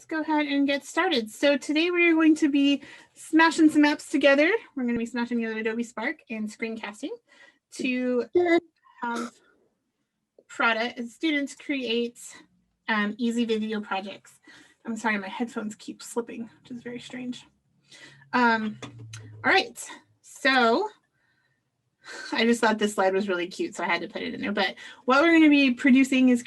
let's go ahead and get started. So today we're going to be smashing some apps together. We're going to be smashing together Adobe Spark and Screencasting to have students create easy video projects. I'm sorry, my headphones keep slipping, which is very strange. All right, so I just thought this slide was really cute, so I had to put it in there. But what we're going to be producing is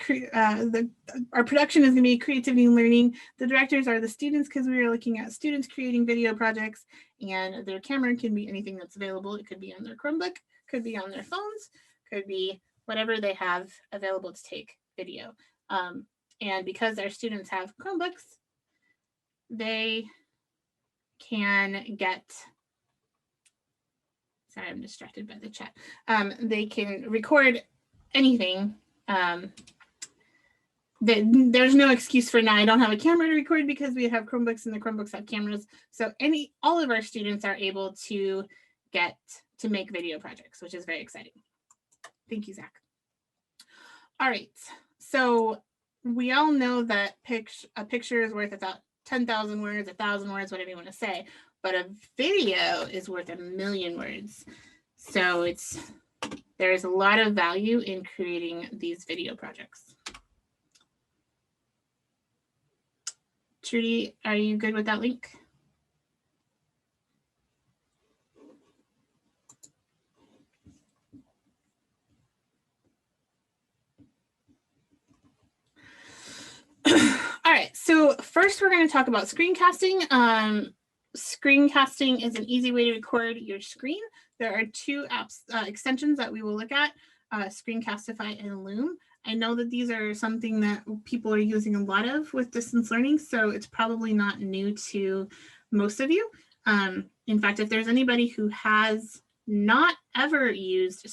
our production is going to be creativity and learning. The directors are the students because we are looking at students creating video projects, and their camera can be anything that's available. It could be on their Chromebook, could be on their phones, could be whatever they have available to take video. And because our students have Chromebooks, they can get, sorry, I'm distracted by the chat. They can record anything. There's no excuse for now I don't have a camera to record because we have Chromebooks and the Chromebooks have cameras. So all of our students are able to get to make video projects, which is very exciting. Thank you, Zach. All right, so we all know that a picture is worth 10,000 words, 1,000 words, whatever you want to say, but a video is worth 1,000,000 words. So there is a lot of value in creating these video projects. Trudy, are you good with that link? All right, so first we're going to talk about screencasting. Screencasting is an easy way to record your screen. There are two apps extensions that we will look at, Screencastify and Loom. I know that these are something that people are using a lot of with distance learning, so it's probably not new to most of you. In fact, if there's anybody who has not ever used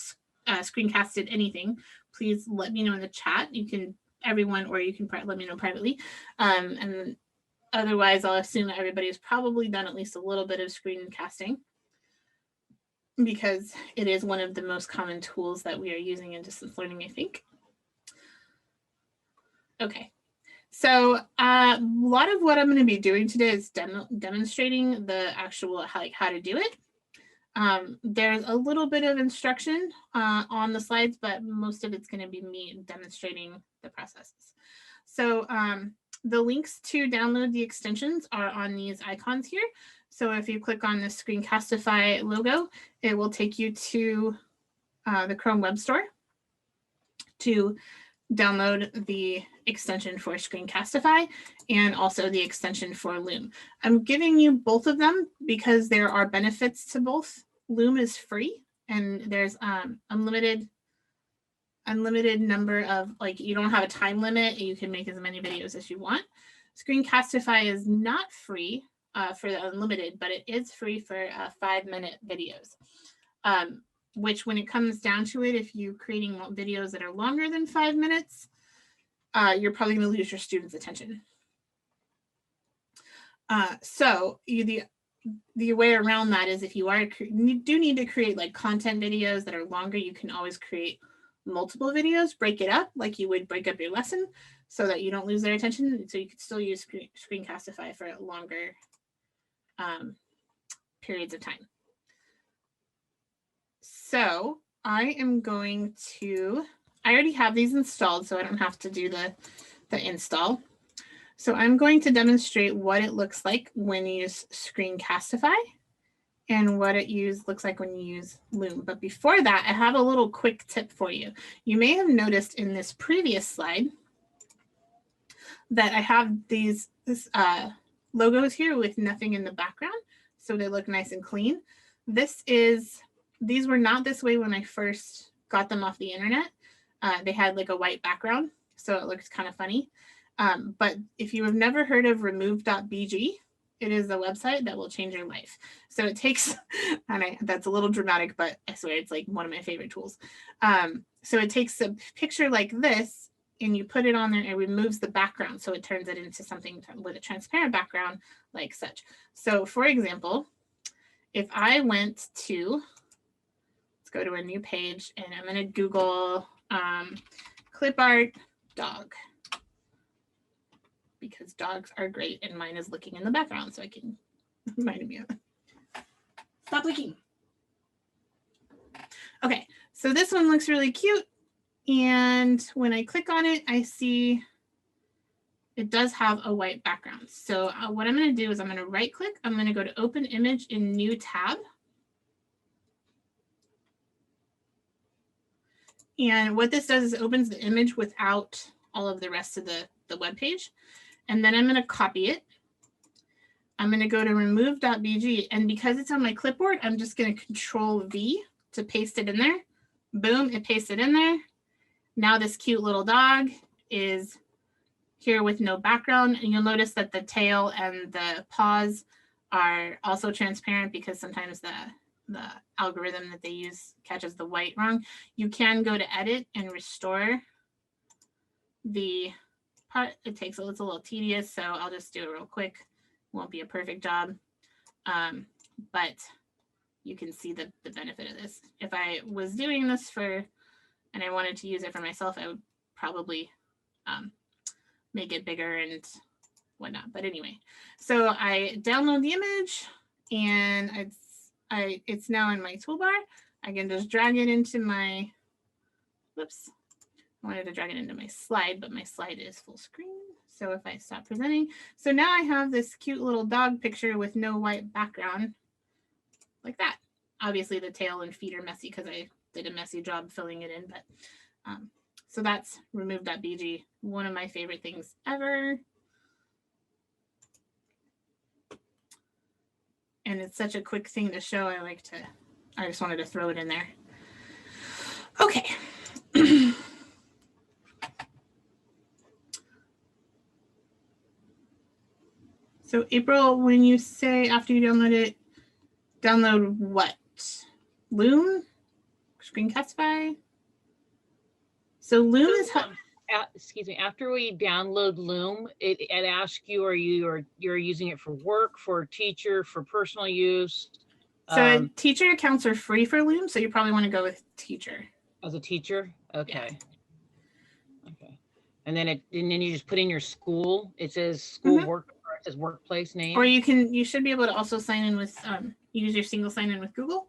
screencasted anything, please let me know in the chat. You can, everyone, or you can let me know privately. And otherwise, I'll assume that everybody's probably done at least a little bit of screencasting because it is one of the most common tools that we are using in distance learning, I think. Okay, so a lot of what I'm going to be doing today is demonstrating the actual how to do it. There's a little bit of instruction on the slides, but most of it's going to be me demonstrating the processes. So the links to download the extensions are on these icons here. So if you click on the Screencastify logo, it will take you to the Chrome Web Store to download the extension for Screencastify and also the extension for Loom. I'm giving you both of them because there are benefits to both. Loom is free and there's unlimited number of, like, you don't have a time limit. You can make as many videos as you want. Screencastify is not free for the unlimited, but it is free for 5-minute videos. Which when it comes down to it, if you're creating videos that are longer than 5 minutes, you're probably going to lose your students' attention. So the way around that is if you do need to create like content videos that are longer, you can always create multiple videos, break it up like you would break up your lesson so that you don't lose their attention. So you could still use Screencastify for longer periods of time. So I am going to, I already have these installed, so I don't have to do the install. So I'm going to demonstrate what it looks like when you use Screencastify and what it looks like when you use Loom. But before that, I have a little quick tip for you. You may have noticed in this previous slide that I have these logos here with nothing in the background, so they look nice and clean. These were not this way when I first got them off the internet. They had like a white background, so it looks kind of funny. But if you have never heard of remove.bg, it is a website that will change your life. So it takes, and that's a little dramatic, but I swear it's like one of my favorite tools. So it takes a picture like this and you put it on there and it removes the background. So it turns it into something with a transparent background like such. So for example, if I went to, let's go to a new page and I'm going to Google clip art dog. because dogs are great and mine is licking in the background, so I can remind me of it. Stop licking. Okay, so this one looks really cute. And when I click on it, I see it does have a white background. So what I'm going to do is I'm going to right click. I'm going to go to open image in new tab. And what this does is it opens the image without all of the rest of the web page. And then I'm going to copy it. I'm going to go to remove.bg. And because it's on my clipboard, I'm just going to Control V to paste it in there. Boom, it pasted in there. Now this cute little dog is here with no background. And you'll notice that the tail and the paws are also transparent because sometimes the algorithm that they use catches the white wrong. You can go to edit and restore the part. It's a little tedious, so I'll just do it real quick. Won't be a perfect job, but you can see the benefit of this. If I was doing this and I wanted to use it for myself, I would probably make it bigger and whatnot. But anyway, so I download the image and it's now in my toolbar. I can just drag it into my, whoops, I wanted to drag it into my slide, but my slide is full screen. So if I stop presenting, so now I have this cute little dog picture with no white background like that. Obviously the tail and feet are messy because I did a messy job filling it in, but so that's remove.bg, one of my favorite things ever. And it's such a quick thing to show. I just wanted to throw it in there. Okay. So April, when you say after you download it, download what? Loom? Screencastify? So Loom is excuse me, after we download Loom, it asks you, you're using it for work, for teacher, for personal use? So teacher accounts are free for Loom, so you probably want to go with teacher. As a teacher? Okay. Yeah. Okay. And then you just put in your school. It says school work, or it says workplace name. Or you should be able to also sign in with use your single sign in with Google.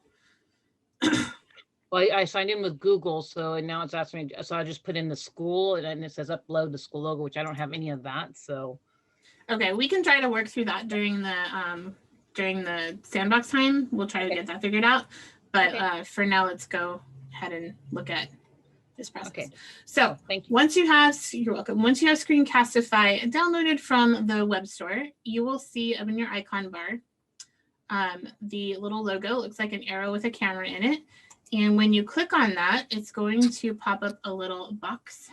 Well, I signed in with Google, so now it's asking me, so I just put in the school and it says upload the school logo, which I don't have any of that. So okay, we can try to work through that during the sandbox time. We'll try to get that figured out. But for now, let's go ahead and look at this process. Okay. So thank you. You're welcome. Once you have Screencastify downloaded from the web store, you will see up in your icon bar the little logo. It looks like an arrow with a camera in it. And when you click on that, it's going to pop up a little box.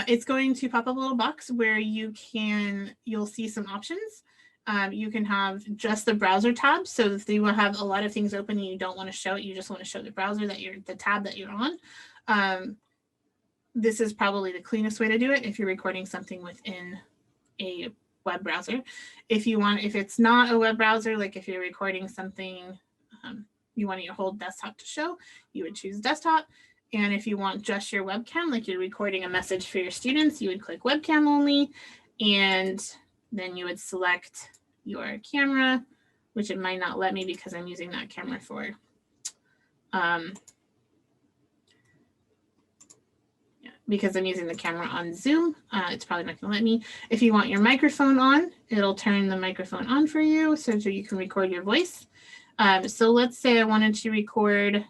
It's going to pop up a little box where you'll see some options. You can have just the browser tab. So if you have a lot of things open and you don't want to show it, you just want to show the browser the tab that you're on. This is probably the cleanest way to do it if you're recording something within a web browser. If it's not a web browser, like if you're recording something, you want your whole desktop to show, you would choose desktop. And if you want just your webcam, like you're recording a message for your students, you would click webcam only. And then you would select your camera, which it might not let me because I'm using that camera for because I'm using the camera on Zoom. It's probably not gonna let me. If you want your microphone on, it'll turn the microphone on for you so you can record your voice. So let's say I wanted to record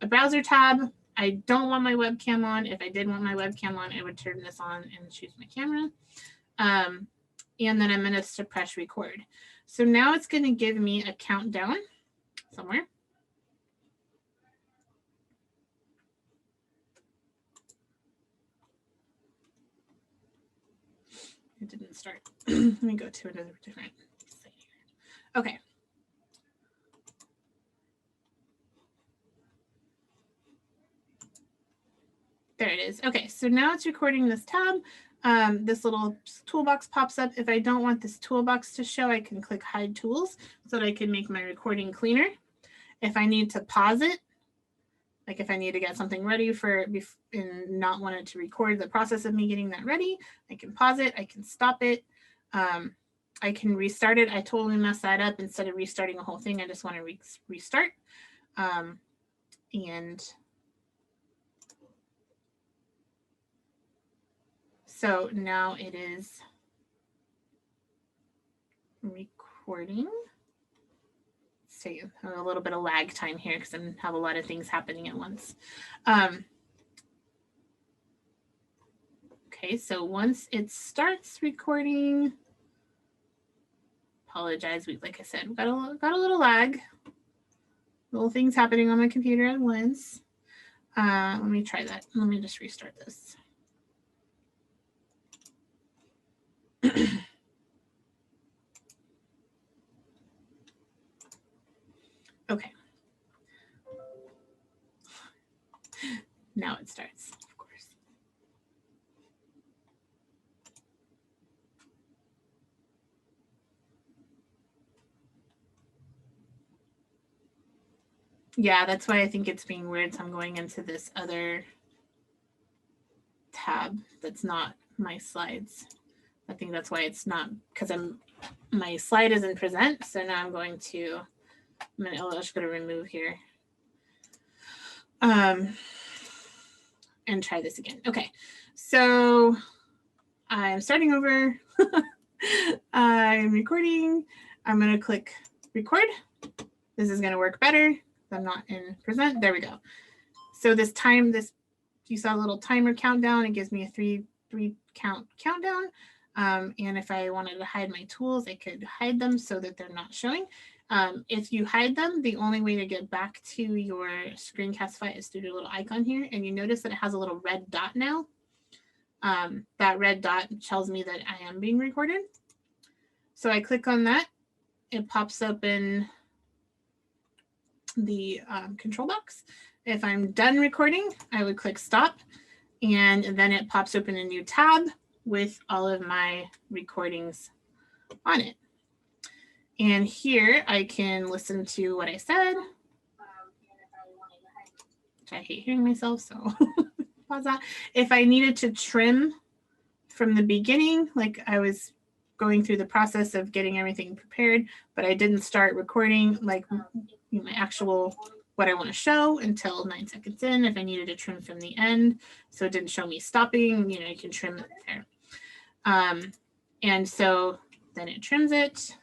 a browser tab. I don't want my webcam on. If I did want my webcam on, I would turn this on and choose my camera. And then I'm gonna press record. So now it's gonna give me a countdown somewhere. It didn't start. Let me go to another different site here. Okay. There it is. Okay, so now it's recording this tab. This little toolbox pops up. If I don't want this toolbox to show, I can click hide tools so that I can make my recording cleaner. If I need to pause it, like if I need to get something ready for and not want it to record the process of me getting that ready, I can pause it, I can stop it. I can restart it. I totally messed that up. Instead of restarting a whole thing, I just want to restart. And so now it is recording. Say a little bit of lag time here because I have a lot of things happening at once. Okay, so once it starts recording, apologize. Like I said, we got a little lag. Little things happening on my computer at once. Let me try that. Let me just restart this. Okay. Now it starts, of course. Yeah, that's why I think it's being weird. So I'm going into this other tab that's not my slides. I think that's why it's not, because my slide is in present. So now I'm just going to remove here. And try this again. Okay, so I'm starting over. I'm recording. I'm going to click record. This is going to work better. I'm not in present. There we go. So this you saw a little timer countdown. It gives me a three count countdown. And if I wanted to hide my tools, I could hide them so that they're not showing. If you hide them, the only way to get back to your Screencastify is through the little icon here. And you notice that it has a little red dot now. That red dot tells me that I am being recorded. So I click on that. It pops up in the control box. If I'm done recording, I would click stop. And then it pops open a new tab with all of my recordings on it. And here I can listen to what I said. Which I hate hearing myself, so pause that. If I needed to trim from the beginning, like I was going through the process of getting everything prepared, but I didn't start recording like my actual what I want to show until 9 seconds in. If I needed to trim from the end, so it didn't show me stopping, you can trim it there. And so then it trims it.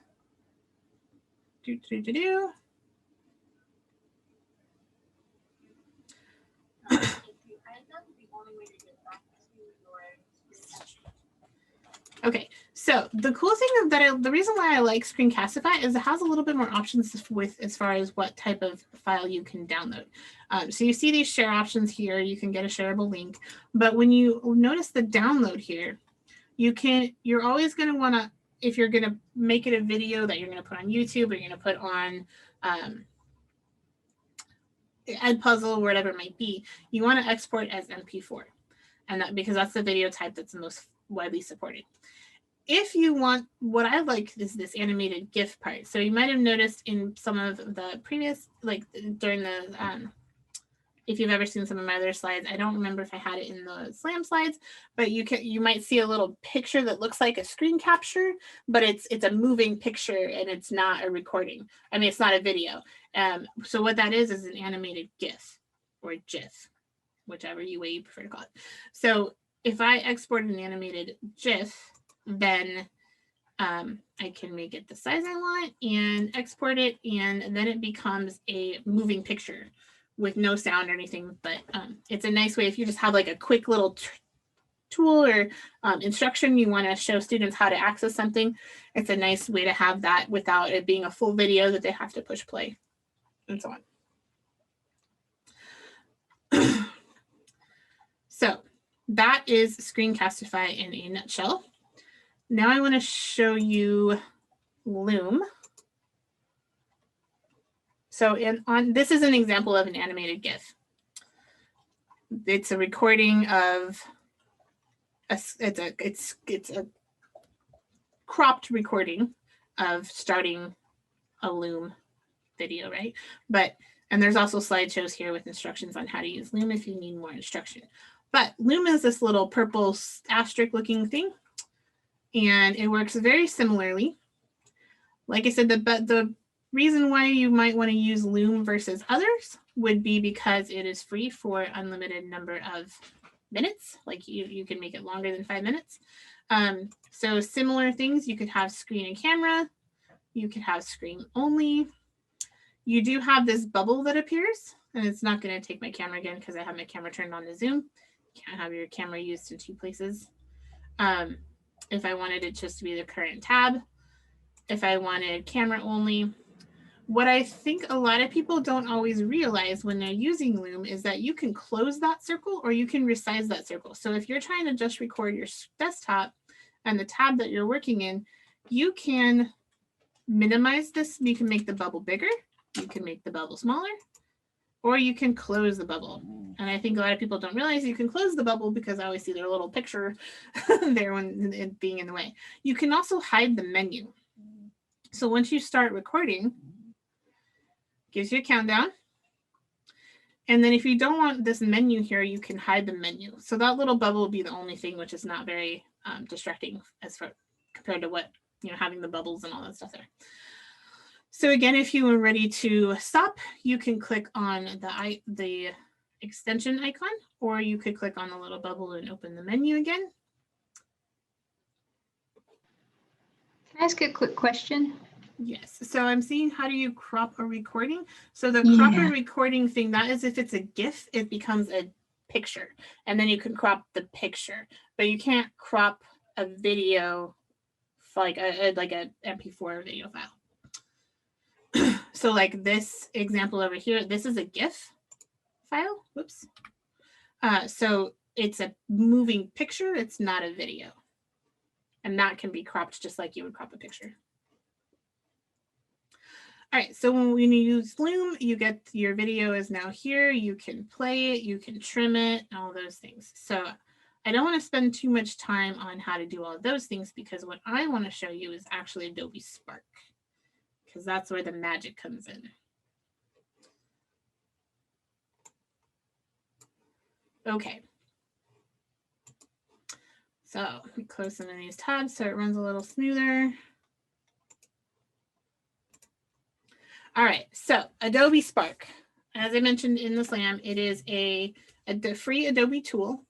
Okay, so the cool thing the reason why I like Screencastify is it has a little bit more options as far as what type of file you can download. So you see these share options here. You can get a shareable link, but when you notice the download here, you're always going to want to, if you're going to make it a video that you're going to put on YouTube or you're going to put on Edpuzzle, whatever it might be, you want to export as MP4, and that because that's the video type that's the most widely supported. If you want, what I like is this animated GIF part. So you might have noticed in some of the previous, like during the, if you've ever seen some of my other slides, I don't remember if I had it in the SLAM slides, but you might see a little picture that looks like a screen capture, but it's a moving picture and it's not a recording. I mean, it's not a video. So what that is an animated GIF or GIF, whichever way you prefer to call it. So if I export an animated GIF, then I can make it the size I want and export it, and then it becomes a moving picture with no sound or anything. But it's a nice way if you just have like a quick little tool or instruction, you want to show students how to access something. It's a nice way to have that without it being a full video that they have to push play and so on. So that is Screencastify in a nutshell. Now I want to show you Loom. So this is an example of an animated GIF. It's a recording of it's a cropped recording of starting a Loom video, right? And there's also slideshows here with instructions on how to use Loom if you need more instruction. But Loom is this little purple asterisk looking thing, and it works very similarly. Like I said, the reason why you might want to use Loom versus others would be because it is free for unlimited number of minutes. Like you can make it longer than 5 minutes. So similar things, you could have screen and camera. You could have screen only. You do have this bubble that appears, and it's not going to take my camera again because I have my camera turned on to zoom. You can't have your camera used in 2 places. If I wanted it just to be the current tab, if I wanted camera only. What I think a lot of people don't always realize when they're using Loom is that you can close that circle or you can resize that circle. So if you're trying to just record your desktop and the tab that you're working in, you can minimize this. You can make the bubble bigger. You can make the bubble smaller, or you can close the bubble. And I think a lot of people don't realize you can close the bubble because I always see their little picture there when it being in the way. You can also hide the menu. So once you start recording, gives you a countdown. And then if you don't want this menu here, you can hide the menu. So that little bubble will be the only thing, which is not very distracting as far compared to what, having the bubbles and all that stuff there. So again, if you are ready to stop, you can click on the extension icon, or you could click on the little bubble and open the menu again. Can I ask a quick question? Yes. So I'm seeing how do you crop a recording? So the crop a recording thing, that is if it's a GIF, it becomes a picture, and then you can crop the picture, but you can't crop a video like a MP4 video file. So like this example over here, this is a GIF file. Whoops. So it's a moving picture. It's not a video. And that can be cropped just like you would crop a picture. All right, so when you use Loom, you get your video is now here. You can play it, you can trim it, all those things. So I don't want to spend too much time on how to do all of those things because what I want to show you is actually Adobe Spark, because that's where the magic comes in. Okay. So let me close some of these tabs so it runs a little smoother. All right, so Adobe Spark. As I mentioned in the SLAM, it is a free Adobe tool.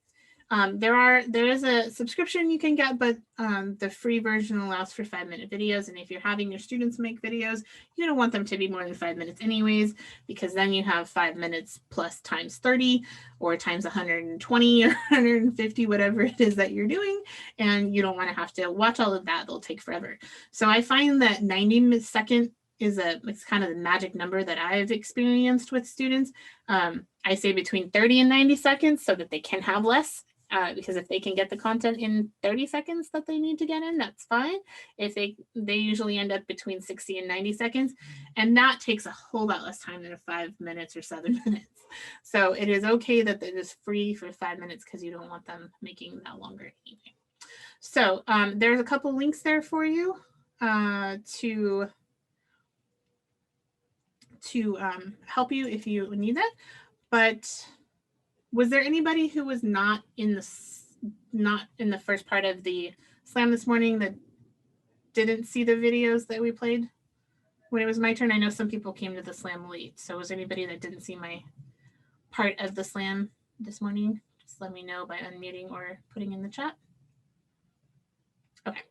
There is a subscription you can get, but the free version allows for 5-minute videos. And if you're having your students make videos, you don't want them to be more than 5 minutes anyways, because then you have 5 minutes plus times 30 or times 120 or 150, whatever it is that you're doing. And you don't want to have to watch all of that. They'll take forever. So I find that 90-second it's kind of the magic number that I've experienced with students. I say between 30 and 90 seconds so that they can have less. Because if they can get the content in 30 seconds that they need to get in, that's fine. If they usually end up between 60 and 90 seconds, and that takes a whole lot less time than 5 minutes or 7 minutes. So it is okay that it is free for 5 minutes because you don't want them making that longer anyway. So there's a couple links there for you to help you if you need that. But was there anybody who was not in the first part of the SLAM this morning that didn't see the videos that we played when it was my turn? I know some people came to the SLAM late. So was there anybody that didn't see my part of the SLAM this morning? Just let me know by unmuting or putting in the chat. Okay.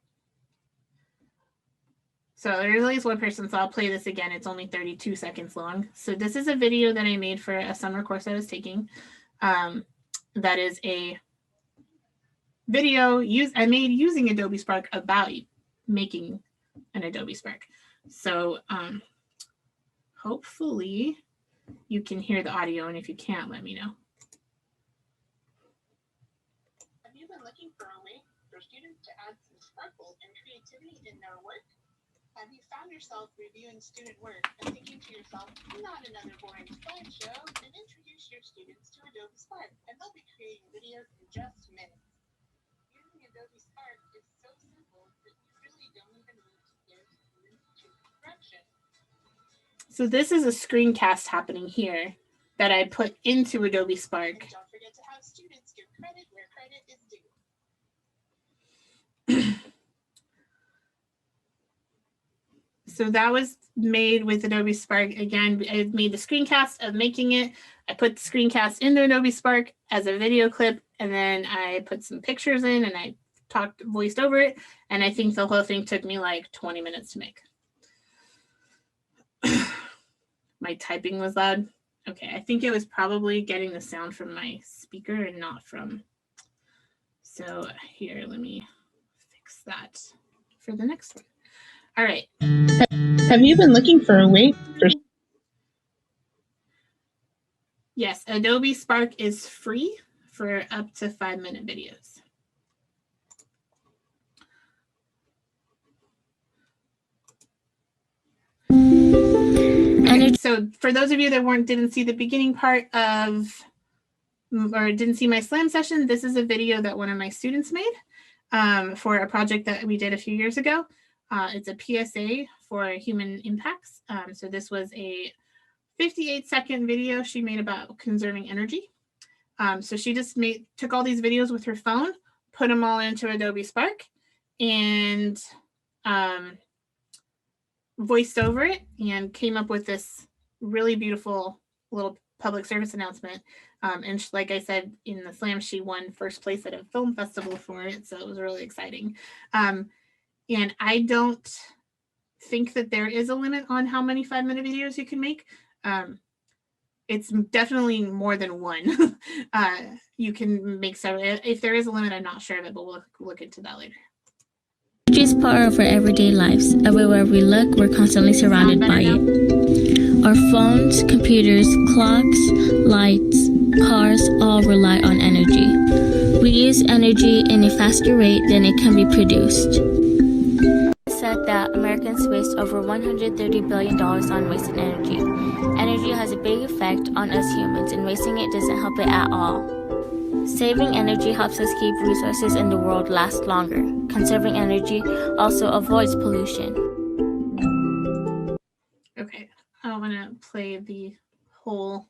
So there's at least one person, so I'll play this again. It's only 32 seconds long. So this is a video that I made for a summer course I was taking. That is a video I made using Adobe Spark about making an Adobe Spark. So hopefully you can hear the audio, and if you can't, let me know. Have you been looking for a way for students to add some sparkle and creativity in their work? Have you found yourself reviewing student work and thinking to yourself, not another boring slideshow, and introduce your students to Adobe Spark, and they'll be creating videos in just minutes. Using Adobe Spark is so simple that you really don't even need to give students too much direction. So So this is a screencast happening here that I put into Adobe Spark. Don't forget to have students give credit where credit is due. So that was made with Adobe Spark. Again, I made the screencast of making it. I put the screencast into Adobe Spark as a video clip, and then I put some pictures in and I voiced over it. And I think the whole thing took me like 20 minutes to make. My typing was loud. Okay, I think it was probably getting the sound from my speaker and not from. So here, let me fix that for the next one. All right. Have you been looking for a way for? Yes, Adobe Spark is free for up to 5-minute videos. Okay, so for those of you that didn't see the beginning part of, or didn't see my slam session, this is a video that one of my students made for a project that we did a few years ago. It's a PSA for human impacts. So this was a 58-second video she made about conserving energy. So she just took all these videos with her phone, put them all into Adobe Spark, and voiced over it and came up with this really beautiful little public service announcement. And like I said, in the slam, she won first place at a film festival for it. So it was really exciting. And I don't think that there is a limit on how many 5-minute videos you can make. It's definitely more than one. You can make several. If there is a limit, I'm not sure of it, but we'll look into that later. Energy is part of our everyday lives. Everywhere we look, we're constantly surrounded by it. Our phones, computers, clocks, lights, cars all rely on energy. We use energy in a faster rate than it can be produced. It's said that Americans waste over $130 billion on wasted energy. Energy has a big effect on us humans, and wasting it doesn't help it at all. Saving energy helps us keep resources in the world last longer. Conserving energy also avoids pollution. Okay, I want to play the whole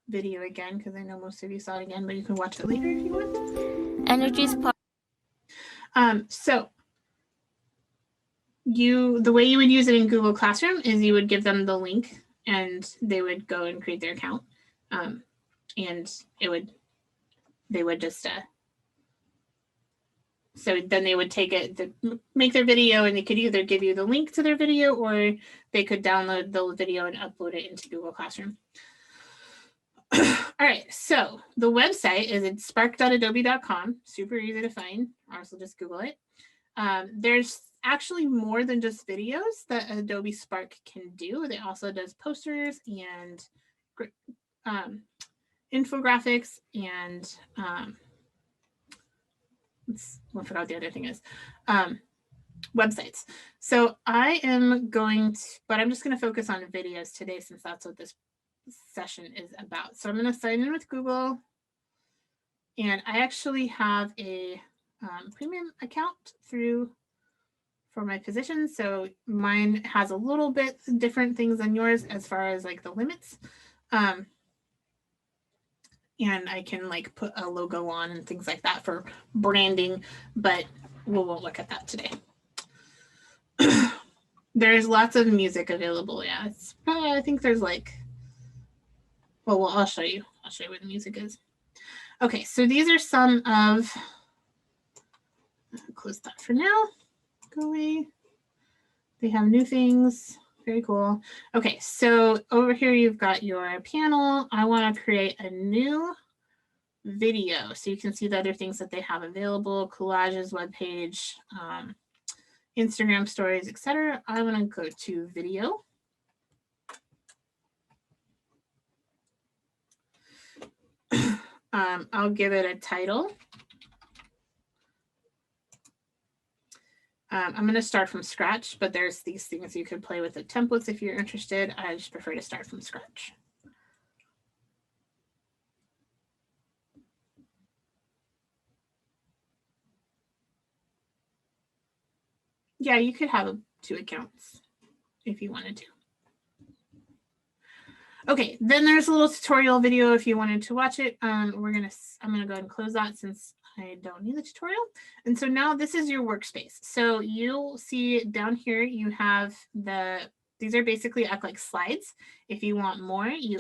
video again because I know most of you saw it again, but you can watch it later if you want. Energy is part. So the way you would use it in Google Classroom is you would give them the link and they would go and create their account. And they would just, so then they would take it, make their video, and they could either give you the link to their video or they could download the video and upload it into Google Classroom. All right, so the website is at spark.adobe.com, super easy to find, or else just Google it. There's actually more than just videos that Adobe Spark can do. It also does posters and infographics and I forgot what the other thing is, websites. So I am going to, but I'm just going to focus on videos today since that's what this session is about. So I'm going to sign in with Google, and I actually have a premium account for my position. So mine has a little bit different things than yours as far as like the limits. And I can like put a logo on and things like that for branding, but we won't look at that today. There's lots of music available. Yeah, I think there's like, well, I'll show you. I'll show you where the music is. Okay, so these are some of, close that for now. Go away. They have new things. Very cool. Okay, so over here you've got your panel. I want to create a new video so you can see the other things that they have available, collages, webpage, Instagram stories, etc. I want to go to video. I'll give it a title. I'm going to start from scratch, but there's these things you could play with the templates if you're interested. I just prefer to start from scratch. Yeah, you could have 2 accounts if you wanted to. Okay, then there's a little tutorial video if you wanted to watch it. I'm gonna go ahead and close that since I don't need the tutorial. And so now this is your workspace. So you'll see down here you have these are basically act like slides. If you want more, you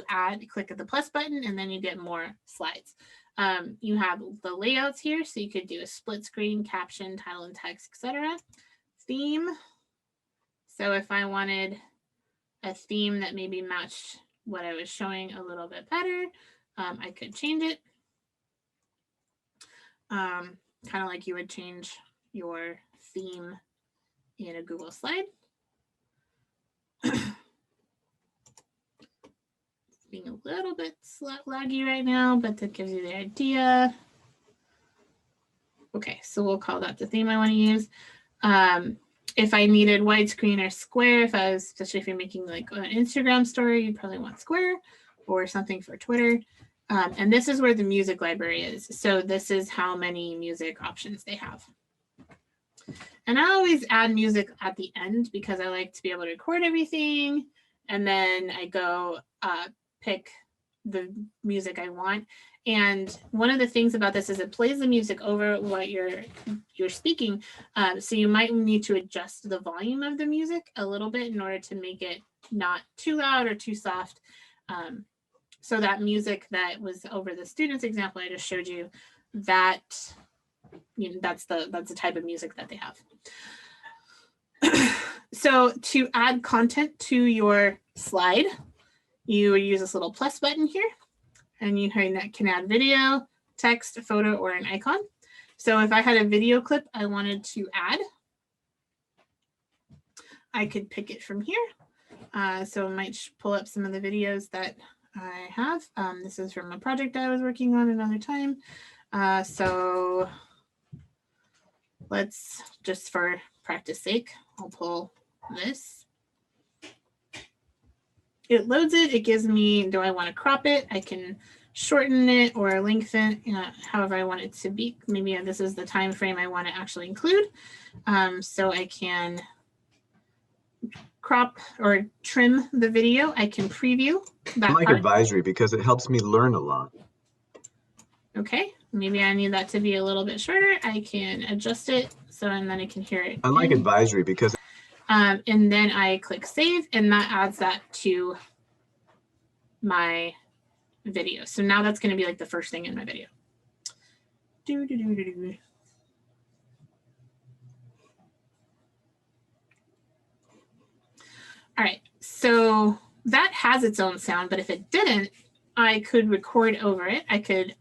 click the plus button, and then you get more slides. You have the layouts here, so you could do a split screen, caption, title and text, etc. Theme. So if I wanted a theme that maybe matched what I was showing a little bit better, I could change it. Kind of like you would change your theme in a Google slide. Being a little bit laggy right now, but that gives you the idea. Okay, so we'll call that the theme I want to use. If I needed widescreen or square, especially if you're making like an Instagram story, you'd probably want square or something for Twitter. And this is where the music library is. So this is how many music options they have. And I always add music at the end because I like to be able to record everything. And then I go pick the music I want. And one of the things about this is it plays the music over what you're speaking. So you might need to adjust the volume of the music a little bit in order to make it not too loud or too soft. So that music that was over the students example I just showed you, that's the type of music that they have. So to add content to your slide, you use this little plus button here, and you can add video, text, photo, or an icon. So if I had a video clip I wanted to add, I could pick it from here. So I might pull up some of the videos that I have. This is from a project I was working on another time. So let's, just for practice sake, I'll pull this. It loads it. It gives me, do I want to crop it? I can shorten it or lengthen, however I want it to be. Maybe this is the time frame I want to actually include. So I can crop or trim the video. I can preview that I like part. advisory because it helps me learn a lot. Okay, maybe I need that to be a little bit shorter. I can adjust it and then I can hear it. I like advisory because and then I click save, and that adds that to my video. So now that's going to be like the first thing in my video. All right, so that has its own sound, but if it didn't, I could record over it. I could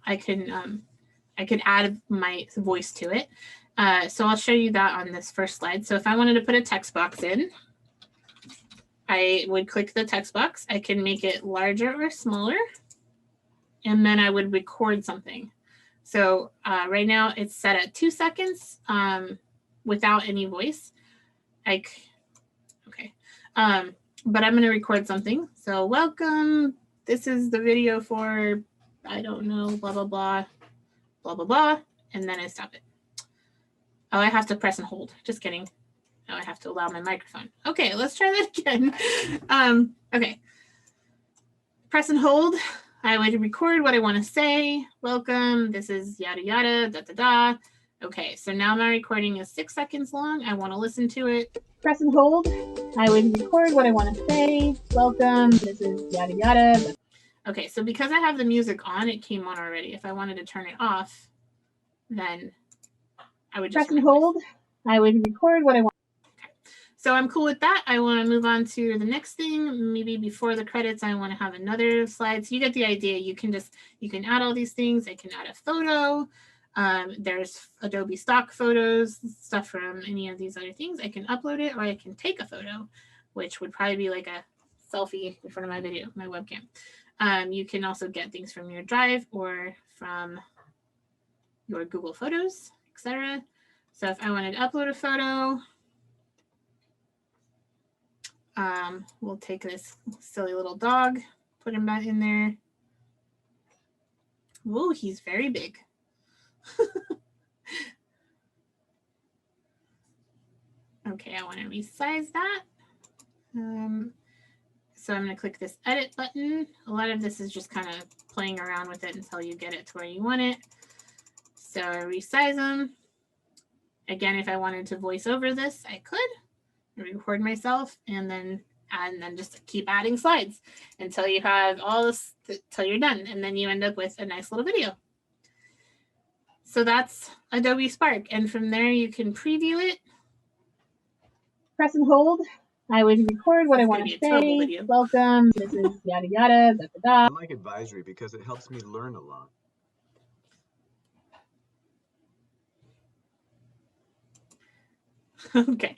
add my voice to it. So I'll show you that on this first slide. So if I wanted to put a text box in, I would click the text box. I can make it larger or smaller, and then I would record something. So right now it's set at 2 seconds without any voice. Okay. But I'm going to record something. So welcome. This is the video for, I don't know, blah, blah, blah, blah, blah, blah. And then I stop it. Oh, I have to press and hold. Just kidding. Now I have to allow my microphone. Okay, let's try that again. Okay. Press and hold. I would record what I want to say. Welcome. This is yada, yada, da, da, da. Okay, so now my recording is 6 seconds long. I want to listen to it. Press and hold. I would record what I want to say. Welcome. This is yada, yada. Okay, so because I have the music on, it came on already. If I wanted to turn it off, then I would just press and hold. I would record what I want. Okay. So I'm cool with that. I want to move on to the next thing. Maybe before the credits, I want to have another slide. So you get the idea. You can add all these things. I can add a photo. There's Adobe stock photos, stuff from any of these other things. I can upload it, or I can take a photo, which would probably be like a selfie in front of my webcam. You can also get things from your drive or from your Google Photos, etc. So if I wanted to upload a photo, we'll take this silly little dog, put him back in there. Whoa, he's very big. Okay, I want to resize that. So I'm going to click this edit button. A lot of this is just kind of playing around with it until you get it to where you want it. So resize them. Again, if I wanted to voice over this, I could record myself and then just keep adding slides until you have all this, till you're done. And then you end up with a nice little video. So that's Adobe Spark. And from there you can preview it. Press and hold. I would record what I want to say. Welcome. This is yada yada. Da, da, da. I like advisory because it helps me learn a lot. Okay.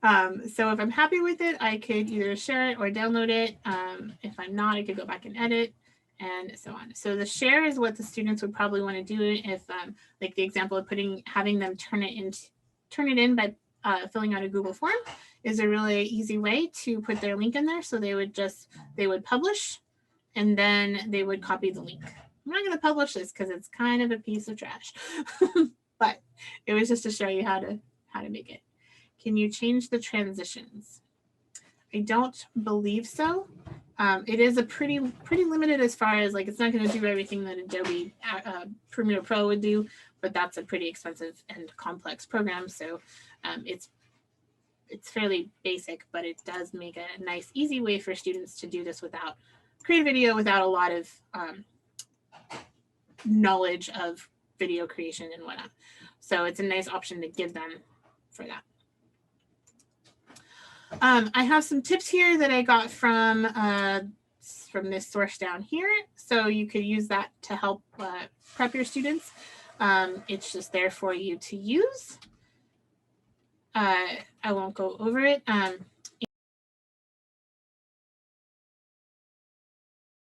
So if I'm happy with it, I could either share it or download it. If I'm not, I could go back and edit and so on. So the share is what the students would probably want to do if, like the example of having them turn it in by filling out a Google form is a really easy way to put their link in there. So they would publish and then they would copy the link. I'm not going to publish this because it's kind of a piece of trash, but it was just to show you how to make it. Can you change the transitions? I don't believe so. It is a pretty limited as far as like, it's not going to do everything that Adobe Premiere Pro would do, but that's a pretty expensive and complex program. So it's fairly basic, but it does make a nice, easy way for students to do this without create a video without a lot of knowledge of video creation and whatnot. So it's a nice option to give them for that. I have some tips here that I got from this source down here. So you could use that to help prep your students. It's just there for you to use. I won't go over it.